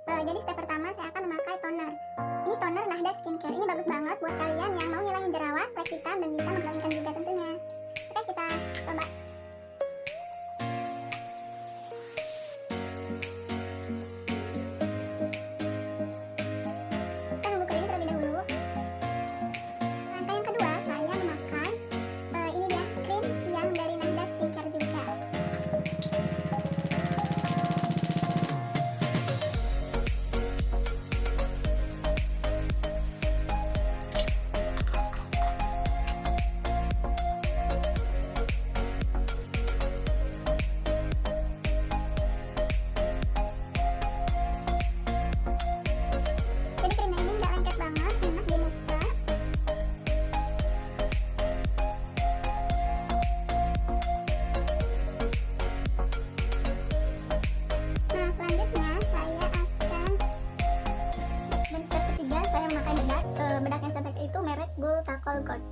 Jadi step pertama saya akan memakai toner. Ini toner Nahda skincare. Ini bagus banget buat kalian yang mau ngilangin jerawat, lapisan, dan bisa mengencangkan juga tentunya. Oke, kita coba. Kita nunggu kering terlebih dahulu. Langkah yang kedua, saya memakai ini dia, krim siang dari Nahda skincare juga. Jadi krimnya ini nggak lengket banget, enak di muka. Nah, selanjutnya saya akan, dan step ketiga saya memakai bedak. Bedak yang saya pakai itu merek Gultakol Gold.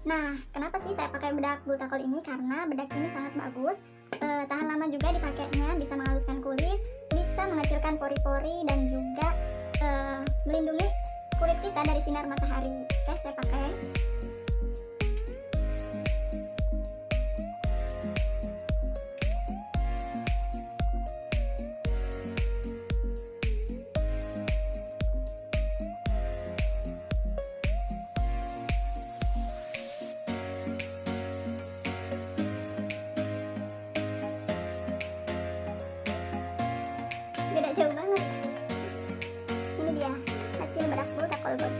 Nah, kenapa sih saya pakai bedak Gultakol ini? Karena bedak ini sangat bagus, tahan lama juga dipakainya, bisa menghaluskan kulit, bisa mengecilkan pori-pori, dan juga melindungi kulit kita dari sinar matahari. Oke, saya pakai. Beda jauh banget. Ini dia hasil bedak Gultakol Gold.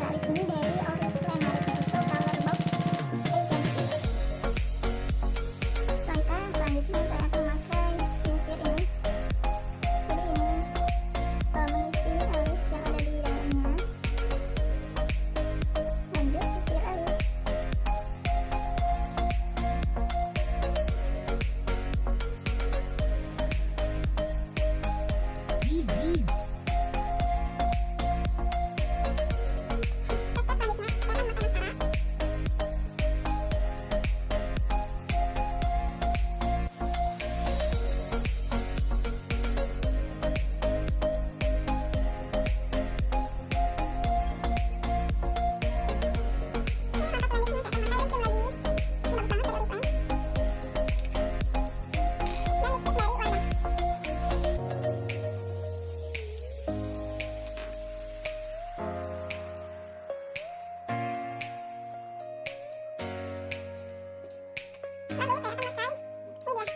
Series ini dari Oriflame, mereknya itu Color Box Agency. Langkah selanjutnya saya akan memakai penyisir ini. Jadi ini mengisi alis yang ada di dalamnya. Lanjut sisir alis. Lalu saya akan pakai ini dia.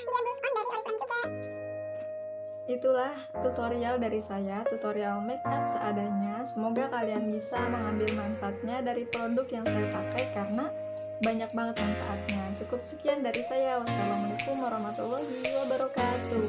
Dia blush on dari Oriflame juga. Itulah tutorial dari saya, tutorial make up seadanya. Semoga kalian bisa mengambil manfaatnya dari produk yang saya pakai karena banyak banget manfaatnya. Cukup sekian dari saya. Wassalamualaikum warahmatullahi wabarakatuh.